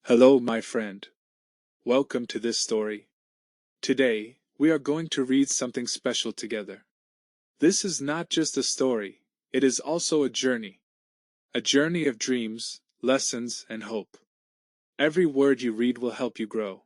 Hello, my friend. Welcome to this story. Today, we are going to read something special together. This is not just a story, it is also a journey. A journey of dreams, lessons, and hope. Every word you read will help you grow.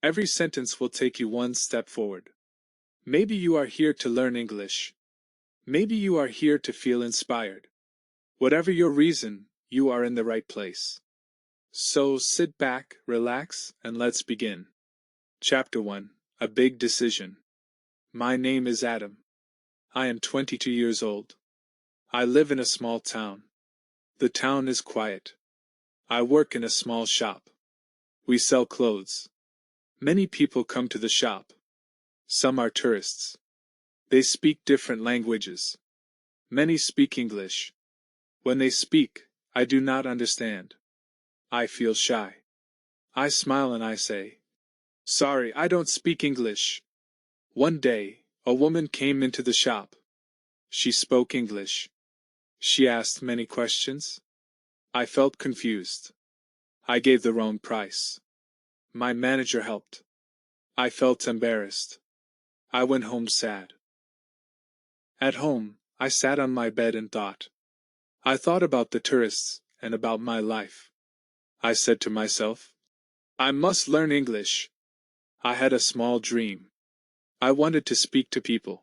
Every sentence will take you one step forward. Maybe you are here to learn English. Maybe you are here to feel inspired. Whatever your reason, you are in the right place. So sit back, relax, and let's begin. Chapter 1. A Big Decision. My name is Adam. I am 22 years old. I live in a small town. The town is quiet. I work in a small shop. We sell clothes. Many people come to the shop. Some are tourists. They speak different languages. Many speak English. When they speak, I do not understand. I feel shy. I smile and I say, "Sorry, I don't speak English." One day, a woman came into the shop. She spoke English. She asked many questions. I felt confused. I gave the wrong price. My manager helped. I felt embarrassed. I went home sad. At home, I sat on my bed and thought. I thought about the tourists and about my life. I said to myself, I must learn English. I had a small dream. I wanted to speak to people.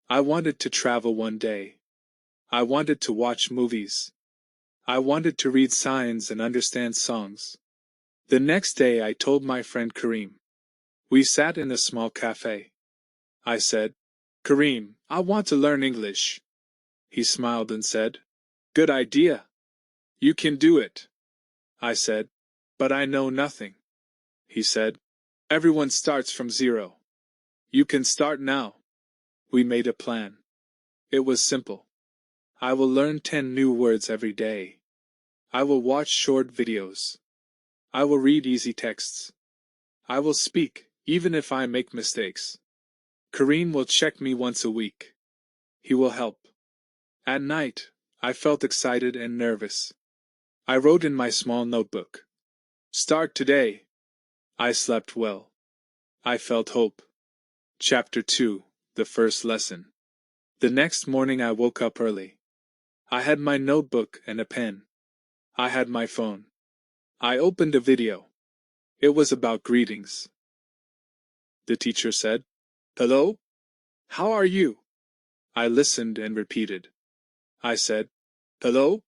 I wanted to travel one day. I wanted to watch movies. I wanted to read signs and understand songs. The next day I told my friend Kareem. We sat in a small cafe. I said, Kareem, I want to learn English. He smiled and said, Good idea. You can do it. I said, But I know nothing. He said, Everyone starts from zero. You can start now. We made a plan. It was simple. I will learn 10 new words every day. I will watch short videos. I will read easy texts. I will speak, even if I make mistakes. Kareem will check me once a week. He will help. At night, I felt excited and nervous. I wrote in my small notebook. Start today. I slept well. I felt hope. Chapter 2. The First Lesson. The next morning I woke up early. I had my notebook and a pen. I had my phone. I opened a video. It was about greetings. The teacher said, Hello? How are you? I listened and repeated. I said, Hello?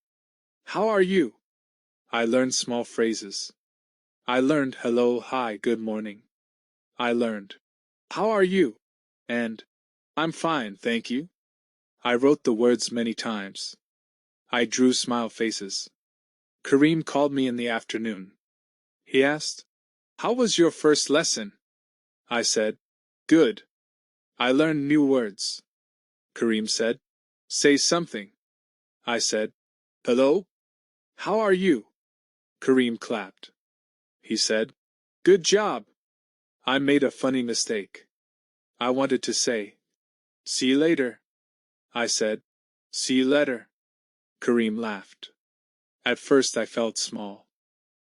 How are you? I learned small phrases. I learned hello, hi, good morning. I learned, How are you? And, I'm fine, thank you. I wrote the words many times. I drew smile faces. Kareem called me in the afternoon. He asked, How was your first lesson? I said, Good. I learned new words. Kareem said, Say something. I said, Hello? How are you? Kareem clapped. He said, Good job. I made a funny mistake. I wanted to say, See you later. I said, See you later. Kareem laughed. At first I felt small.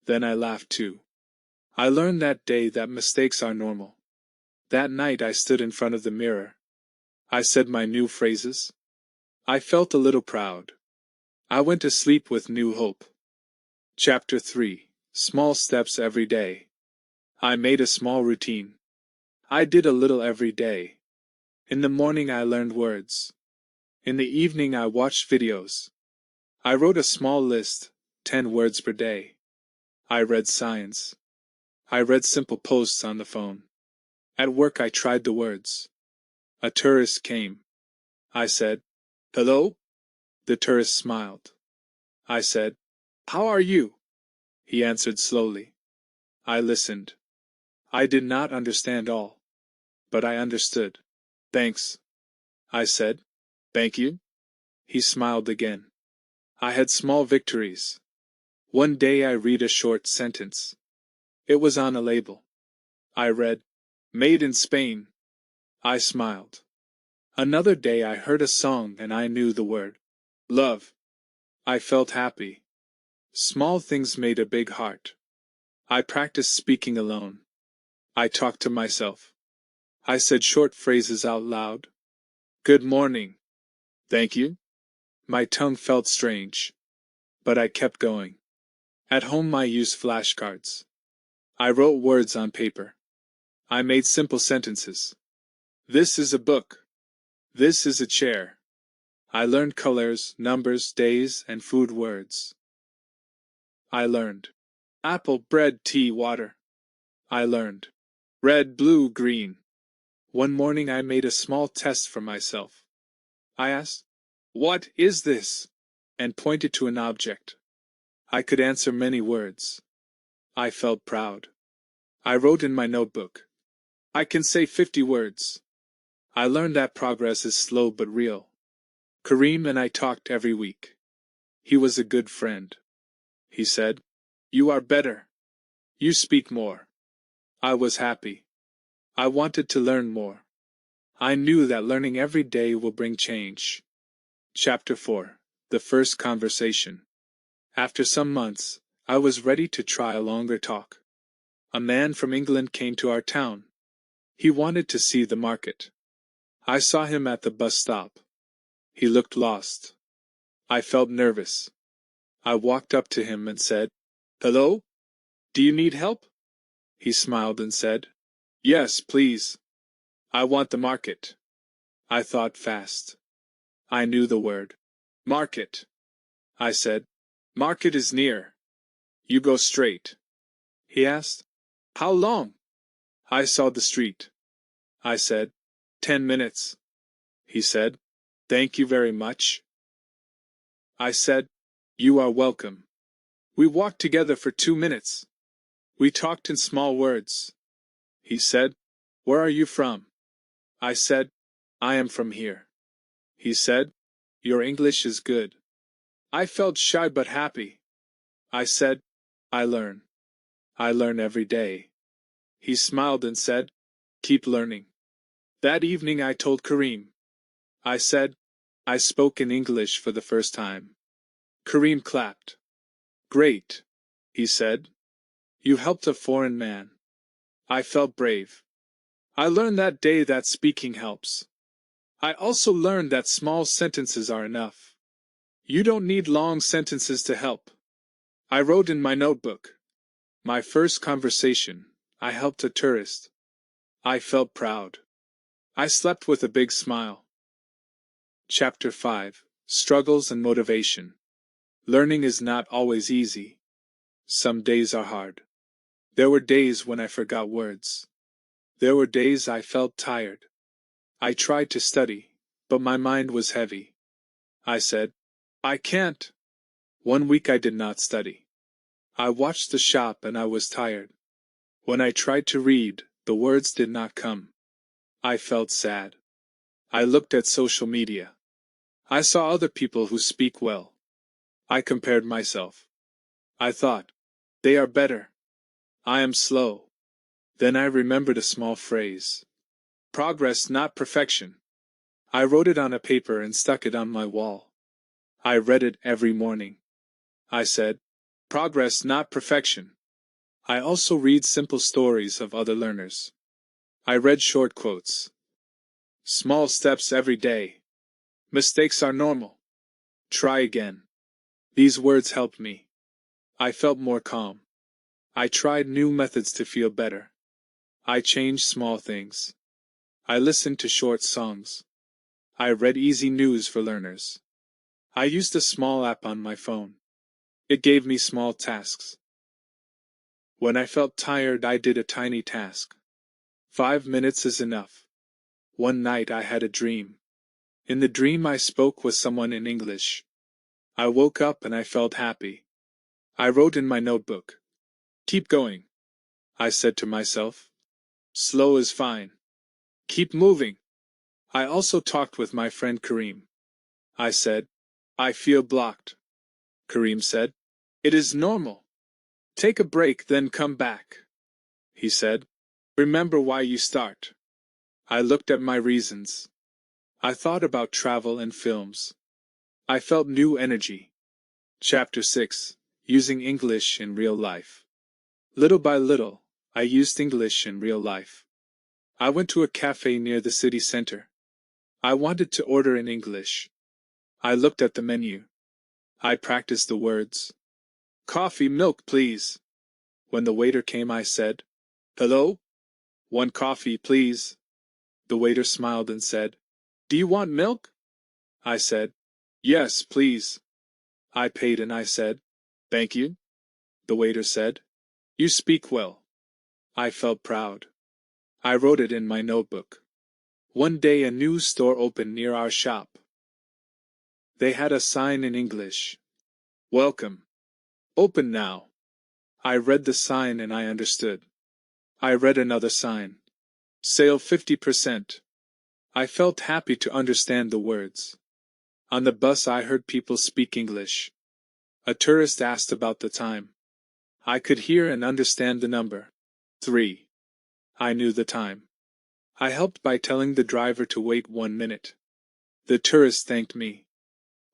Then I laughed too. I learned that day that mistakes are normal. That night I stood in front of the mirror. I said my new phrases. I felt a little proud. I went to sleep with new hope. Chapter 3. Small Steps Every Day. I made a small routine. I did a little every day. In the morning I learned words. In the evening I watched videos. I wrote a small list, 10 words per day. I read science. I read simple posts on the phone. At work I tried the words. A tourist came. I said, Hello? The tourist smiled. I said, How are you? He answered slowly. I listened. I did not understand all, but I understood. Thanks. I said, Thank you. He smiled again. I had small victories. One day I read a short sentence. It was on a label. I read, Made in Spain. I smiled. Another day I heard a song and I knew the word. Love. I felt happy. Small things made a big heart. I practiced speaking alone. I talked to myself. I said short phrases out loud. Good morning. Thank you. My tongue felt strange, but I kept going. At home I used flashcards. I wrote words on paper. I made simple sentences. This is a book. This is a chair. I learned colors, numbers, days, and food words. I learned apple, bread, tea, water. I learned red, blue, green. One morning I made a small test for myself. I asked, "What is this?" and pointed to an object. I could answer many words. I felt proud. I wrote in my notebook, "I can say 50 words." I learned that progress is slow but real. Kareem and I talked every week. He was a good friend. He said, "You are better. You speak more." I was happy. I wanted to learn more. I knew that learning every day will bring change. Chapter 4. The First Conversation. After some months, I was ready to try a longer talk. A man from England came to our town. He wanted to see the market. I saw him at the bus stop. He looked lost. I felt nervous. I walked up to him and said, "Hello? Do you need help?" He smiled and said, "Yes, please. I want the market." I thought fast. I knew the word. "Market." I said, "Market is near. You go straight." He asked, "How long?" I saw the street. I said, 10 minutes. He said, "Thank you very much." I said, "You are welcome." We walked together for 2 minutes. We talked in small words. He said, "Where are you from?" I said, "I am from here." He said, "Your English is good." I felt shy but happy. I said, "I learn. I learn every day." He smiled and said, "Keep learning." That evening I told Kareem. I said, I spoke in English for the first time. Kareem clapped. "Great," he said. "You helped a foreign man." I felt brave. I learned that day that speaking helps. I also learned that small sentences are enough. You don't need long sentences to help. I wrote in my notebook. My first conversation, I helped a tourist. I felt proud. I slept with a big smile. Chapter 5. Struggles and Motivation. Learning is not always easy. Some days are hard. There were days when I forgot words. There were days I felt tired. I tried to study, but my mind was heavy. I said, "I can't." One week I did not study. I watched the shop and I was tired. When I tried to read, the words did not come. I felt sad. I looked at social media. I saw other people who speak well. I compared myself. I thought, they are better. I am slow. Then I remembered a small phrase. Progress, not perfection. I wrote it on a paper and stuck it on my wall. I read it every morning. I said, progress, not perfection. I also read simple stories of other learners. I read short quotes. Small steps every day. Mistakes are normal. Try again. These words helped me. I felt more calm. I tried new methods to feel better. I changed small things. I listened to short songs. I read easy news for learners. I used a small app on my phone. It gave me small tasks. When I felt tired, I did a tiny task. 5 minutes is enough. One night I had a dream. In the dream I spoke with someone in English. I woke up and I felt happy. I wrote in my notebook. Keep going. I said to myself. Slow is fine. Keep moving. I also talked with my friend Kareem. I said, I feel blocked. Kareem said, it is normal. Take a break, then come back. He said, remember why you start. I looked at my reasons. I thought about travel and films. I felt new energy. Chapter 6. Using English in Real Life. Little by little, I used English in real life. I went to a cafe near the city center. I wanted to order in English. I looked at the menu. I practiced the words. Coffee, milk, please. When the waiter came, I said, Hello? One coffee, please. The waiter smiled and said, Do you want milk? I said, Yes, please. I paid and I said, Thank you. The waiter said, You speak well. I felt proud. I wrote it in my notebook. One day a new store opened near our shop. They had a sign in English. Welcome. Open now. I read the sign and I understood. I read another sign. Sale 50%. I felt happy to understand the words. On the bus I heard people speak English. A tourist asked about the time. I could hear and understand the number. 3. I knew the time. I helped by telling the driver to wait 1 minute. The tourist thanked me.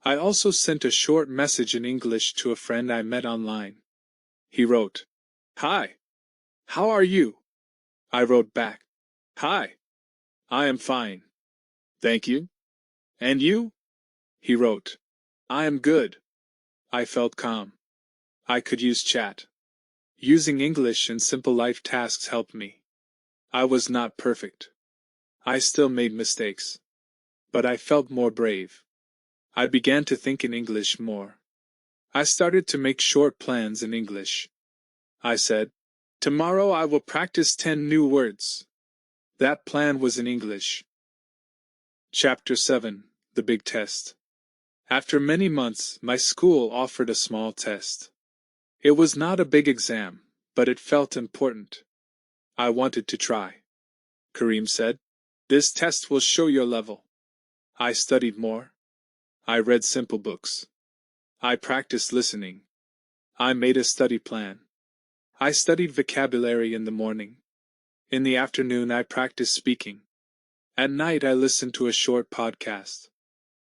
I also sent a short message in English to a friend I met online. He wrote, Hi. How are you? I wrote back, Hi. I am fine. Thank you. And you? He wrote, I am good. I felt calm. I could use chat. Using English in simple life tasks helped me. I was not perfect. I still made mistakes. But I felt more brave. I began to think in English more. I started to make short plans in English. I said, Tomorrow I will practice 10 new words. That plan was in English. Chapter 7. The Big Test. After many months, my school offered a small test. It was not a big exam, but it felt important. I wanted to try. Kareem said, This test will show your level. I studied more. I read simple books. I practiced listening. I made a study plan. I studied vocabulary in the morning. In the afternoon, I practiced speaking. At night, I listened to a short podcast.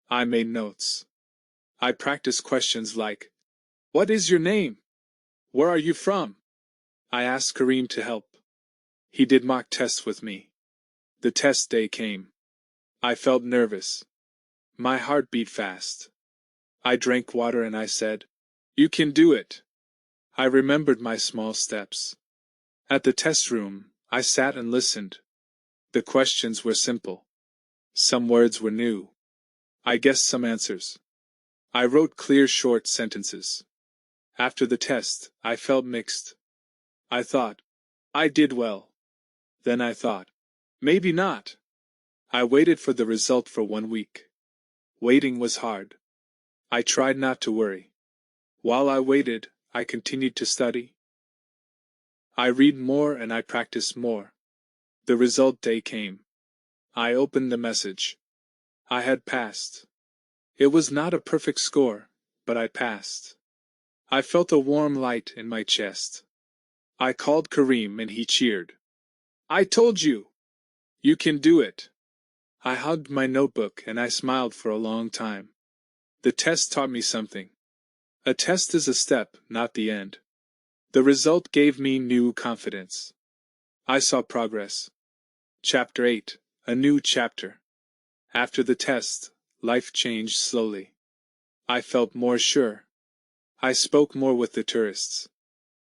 I made notes. I practiced questions like, What is your name? Where are you from? I asked Kareem to help. He did mock tests with me. The test day came. I felt nervous. My heart beat fast. I drank water and I said, You can do it. I remembered my small steps. At the test room, I sat and listened. The questions were simple. Some words were new. I guessed some answers. I wrote clear short sentences. After the test, I felt mixed. I thought, I did well. Then I thought, maybe not. I waited for the result for 1 week. Waiting was hard. I tried not to worry. While I waited, I continued to study. I read more and I practiced more. The result day came. I opened the message. I had passed. It was not a perfect score, but I passed. I felt a warm light in my chest. I called Kareem and he cheered. I told you! You can do it! I hugged my notebook and I smiled for a long time. The test taught me something. A test is a step, not the end. The result gave me new confidence. I saw progress. Chapter 8. A new chapter. After the test, life changed slowly. I felt more sure. I spoke more with the tourists.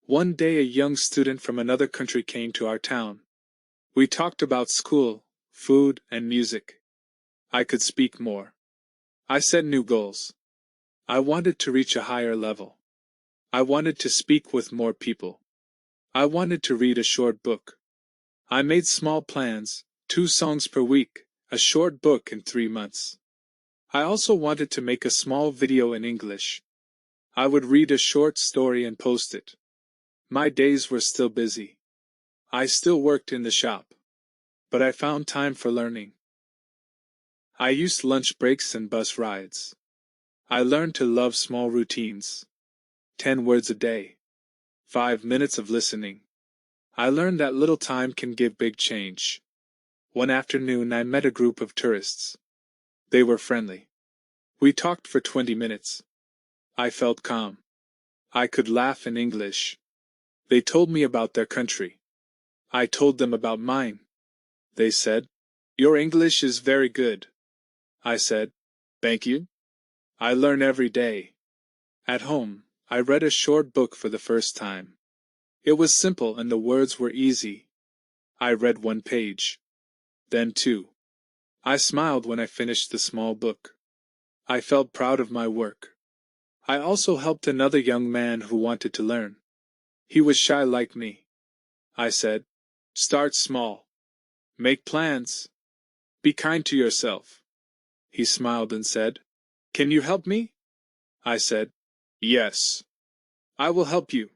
One day a young student from another country came to our town. We talked about school, food, and music. I could speak more. I set new goals. I wanted to reach a higher level. I wanted to speak with more people. I wanted to read a short book. I made small plans, 2 songs per week, a short book in 3 months. I also wanted to make a small video in English. I would read a short story and post it. My days were still busy. I still worked in the shop. But I found time for learning. I used lunch breaks and bus rides. I learned to love small routines. 10 words a day. 5 minutes of listening. I learned that little time can give big change. One afternoon I met a group of tourists. They were friendly. We talked for 20 minutes. I felt calm. I could laugh in English. They told me about their country. I told them about mine. They said, "Your English is very good." I said, "Thank you. I learn every day." At home, I read a short book for the first time. It was simple and the words were easy. I read one page. Then two. I smiled when I finished the small book. I felt proud of my work. I also helped another young man who wanted to learn. He was shy like me. I said, "Start small. Make plans. Be kind to yourself." He smiled and said, "Can you help me?" I said, "Yes. I will help you."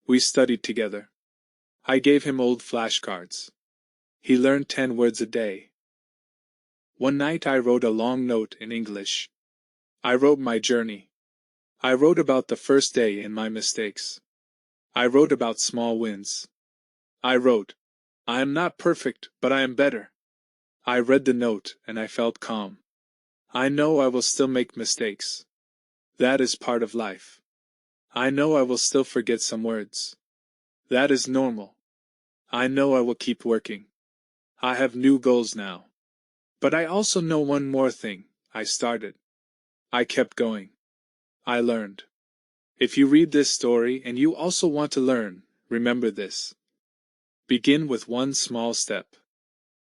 We studied together. I gave him old flashcards. He learned 10 words a day. One night I wrote a long note in English. I wrote my journey. I wrote about the first day and my mistakes. I wrote about small wins. I wrote, "I am not perfect, but I am better." I read the note and I felt calm. I know I will still make mistakes. That is part of life. I know I will still forget some words. That is normal. I know I will keep working. I have new goals now. But I also know one more thing. I started. I kept going. I learned. If you read this story and you also want to learn, remember this. Begin with one small step.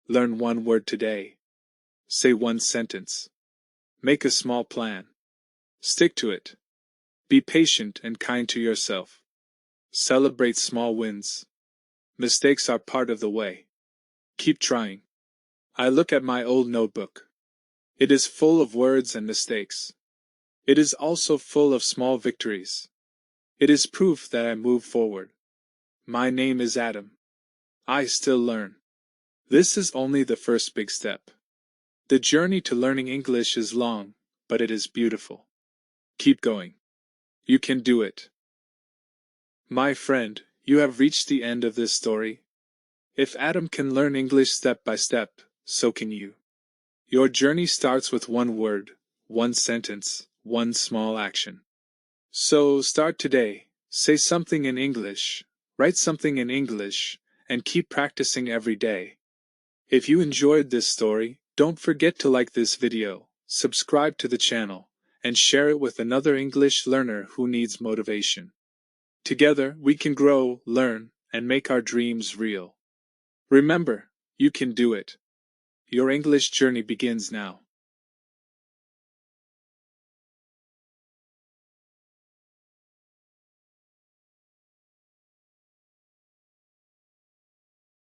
Learn one word today. Say one sentence. Make a small plan. Stick to it. Be patient and kind to yourself. Celebrate small wins. Mistakes are part of the way. Keep trying. I look at my old notebook. It is full of words and mistakes. It is also full of small victories. It is proof that I move forward. My name is Adam. I still learn. This is only the first big step. The journey to learning English is long, but it is beautiful. Keep going. You can do it. My friend, you have reached the end of this story. If Adam can learn English step by step, so can you. Your journey starts with one word, one sentence, one small action. So start today. Say something in English, write something in English, and keep practicing every day. If you enjoyed this story, don't forget to like this video, subscribe to the channel, and share it with another English learner who needs motivation. Together, we can grow, learn, and make our dreams real. Remember, you can do it. Your English journey begins now.